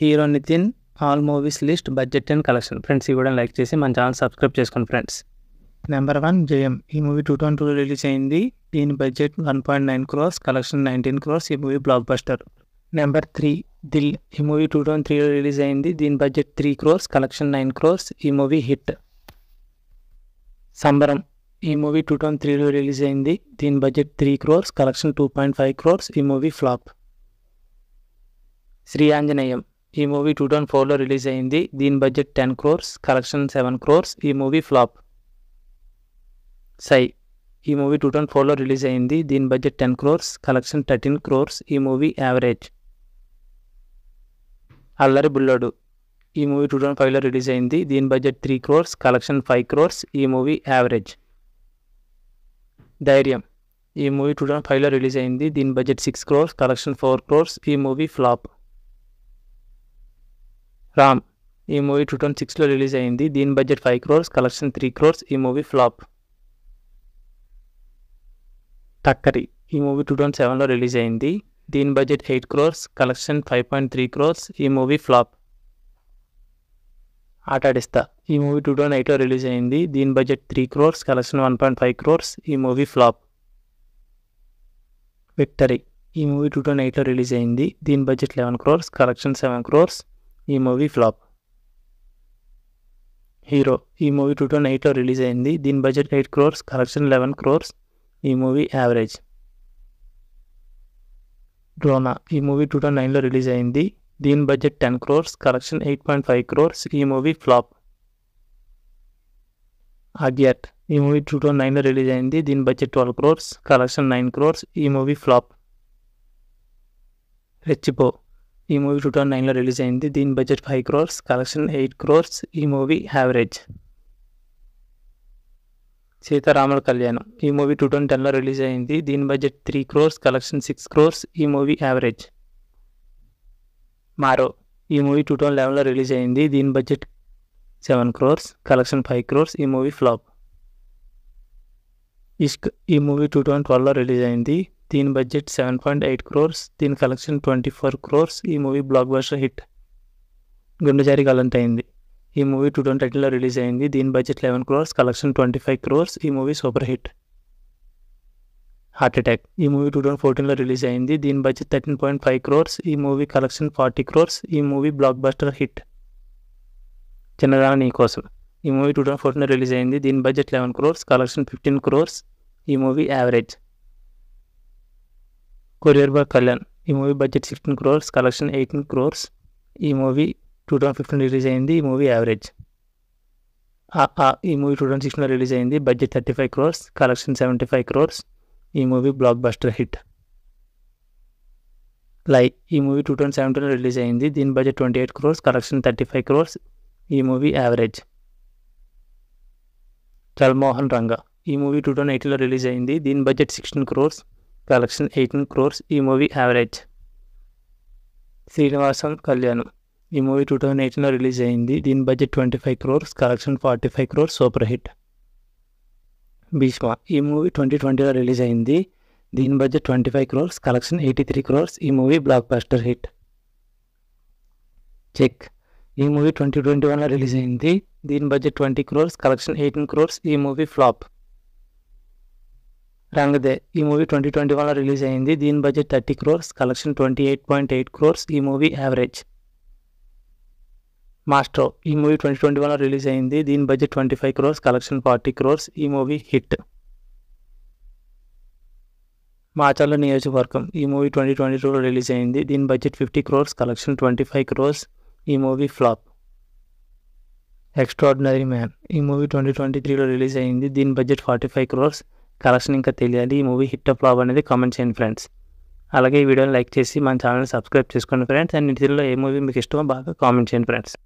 Hero Nithin all movies list budget and collection. Friends ఈ కూడా like చేసి మన ఛానల్ సబ్స్క్రైబ్ చేసుకోండి ఫ్రెండ్స్. నెంబర్ 1 జయం. ఈ మూవీ 2022 రిలీజ్ అయింది. దీని బడ్జెట్ 1.9 crores, కలెక్షన్ 19 crores. ఈ movie blockbuster. Number 3 Dil. ఈ మూవీ 2023 రిలీజ్ అయింది. దీని బడ్జెట్ 3 crores, కలెక్షన్ 9 crores. ఈ మూవీ హిట్. సంబరం. ఈ మూవీ 2023 రిలీజ్ అయింది. దీని బడ్జెట్ 3 crores, కలెక్షన్ 2.5 crores. ఈ మూవీ ఫ్లాప్. శ్రీ ఆంజనేయం. ఈ మూవీ 2004 రిలీజ్ అయింది. దీని బడ్జెట్ 10 crores, కలెక్షన్ 7 crores. ఈ మూవీ ఫ్లాప్. సై. ఈ మూవీ 2004 రిలీజ్ అయింది. దీని బడ్జెట్ 10 crores, కలెక్షన్ 13 crores. ఈ మూవీ యావరేజ్. అల్లరి బుల్లోడు. ఈ మూవీ 2005 రిలీజ్ అయింది. దీని బడ్జెట్ 3 crores, కలెక్షన్ 5 crores. ఈ మూవీ యావరేజ్. ధైర్యం. ఈ మూవీ 2005 రిలీజ్ అయింది. దీని బడ్జెట్ 6 crores, కలెక్షన్ 4 crores. ఈ మూవీ ఫ్లాప్. రామ్. ఈ మూవీ 2006 రిలీజ్ అయింది. దీని బడ్జెట్ 5 crores, కలెక్షన్ 3 crores. ఈ మూవీ ఫ్లాప్. టక్కరి. ఈ మూవీ 2007 రిలీజ్ అయింది. దీని బడ్జెట్ 8 crores, కలెక్షన్ 5.3 crores. ఈ మూవీ ఫ్లాప్. ఆటాడిస్తా. ఈ మూవీ 2008 రిలీజ్ అయింది. దీని బడ్జెట్ 3 crores, కలెక్షన్ 1.5 crores. ఈ మూవీ ఫ్లాప్. విక్టరీ. ఈ మూవీ 2008 రిలీజ్ అయింది. దీని బడ్జెట్ 11 crores, కలెక్షన్ 7 crores. ఈ మూవీ ఫ్లాప్. హీరో. ఈ మూవీ 2008 రిలీజ్ అయింది. దీని బడ్జెట్ 8 crores, కలెక్షన్ 11 crores. ఈ మూవీ యావరేజ్. డ్రోనా. ఈ మూవీ 2009 రిలీజ్ అయింది. దీని బడ్జెట్ 10 crores, కలెక్షన్ 8.5 crores. ఈ మూవీ ఫ్లాప్. అగ్యాట్. ఈ మూవీ 2009 రిలీజ్ అయింది. దీని బడ్జెట్ 12 crores, కలెక్షన్ 9 crores. ఈ మూవీ ఫ్లాప్. రెచ్చిపో. ఈ మూవీ 2009 రిలీజ్ అయింది. దీని బడ్జెట్ 5 crores, కలెక్షన్ 8 crores. ఈ మూవీ యావరేజ్. సీతారాముల కళ్యాణం. ఈ మూవీ 2010 రిలీజ్ అయింది. దీని బడ్జెట్ 3 crores, కలెక్షన్ 6 crores. ఈ మూవీ యావరేజ్. మారో. ఈ మూవీ 2011 రిలీజ్ అయింది. దీని బడ్జెట్ 7 crores, కలెక్షన్ 5 crores. ఈ మూవీ ఫ్లాప్. ఇష్క్. ఈ మూవీ 2012 రిలీజ్ అయింది. దీని బడ్జెట్ 7.8 crores. దీని కలెక్షన్ 24 crores. ఈ movie blockbuster hit. Gunde Gallanthaindi. ఈ మూవీ 2013 రిలీజ్ అయింది. దీని బడ్జెట్ 11 crores, కలెక్షన్ 25 crores. ఈ movie super hit. Heart attack. ఈ మూవీ 2014 రిలీజ్ అయింది. దీని బడ్జెట్ 13.5 crores. ఈ మూవీ కలెక్షన్ 40 crores. ఈ movie blockbuster hit. Chinnadana Nee Kosam. ఈ మూవీ 2014 రిలీజ్ అయింది. దీని బడ్జెట్ 11 crores, కలెక్షన్ 15 crores. ఈ movie average. Courier boy Kalyan. ఈ movie budget 16 crores, collection 18 crores. ఈ మూవీ 2015 రిలీజ్ అయింది. ఈ మూవీ యావరేజ్. ఈ మూవీ 2016 రిలీజ్ అయింది. Budget 35 crores, collection 75 crores. ఈ movie blockbuster hit. Lie. ఈ మూవీ 2017 రిలీజ్ అయింది. దీని బడ్జెట్ 28 crores, కలెక్షన్ 35 crores. ఈ మూవీ యావరేజ్. చల్మోహన్ రంగా. ఈ మూవీ 2018 రిలీజ్ అయింది. దీని బడ్జెట్ 16 crores, కలెక్షన్ 18 crores. ఈ మూవీ యావరేజ్. శ్రీనివాసం కళ్యాణం. ఈ మూవీ 2018 రిలీజ్ అయింది. దీని budget 25 crores, collection 45 crores. Super hit. Bheeshma. ఈ మూవీ 2020 రిలీజ్ అయింది. దీని బడ్జెట్ 25 crores, కలెక్షన్ 83 crores. ఈ movie blockbuster hit. Check. ఈ మూవీ 2021 రిలీజ్ అయింది. దీని బడ్జెట్ 20 crores, కలెక్షన్ 18 crores. ఈ మూవీ ఫ్లాప్. రంగదే. ఈ మూవీ 2021 రిలీజ్ అయింది. దీని బడ్జెట్ 30 crores, కలెక్షన్ 28.8 crores. ఈ మూవీ యావరేజ్. మాస్ట్రో. ఈ మూవీ 2021 రిలీజ్ అయింది. దీని బడ్జెట్ 25 crores, కలెక్షన్ 40 crores. ఈ మూవీ హిట్. మాచర్ల నియోజకవర్గం. ఈ మూవీ 2022 రిలీజ్ అయింది. దీని బడ్జెట్ 50 crores, కలెక్షన్ 25 crores. ఈ మూవీ ఫ్లాప్. Extraordinary man. ఈ మూవీ 2023 రిలీజ్ అయింది. దీని బడ్జెట్ 45 crores, కలెక్షన్ ఇంకా తెలియాలి. ఈ మూవీ హిట్ ఫ్లాప్ అనేది కామెంట్ చేయండి ఫ్రెండ్స్. అలాగే ఈ వీడియోని లైక్ చేసి మన ఛానల్ని సబ్స్క్రైబ్ చేసుకోండి ఫ్రెండ్స్. అండ్ ఇందులో ఏ మూవీ మీకు ఇష్టమో బాగా కామెంట్ చేయండి ఫ్రెండ్స్.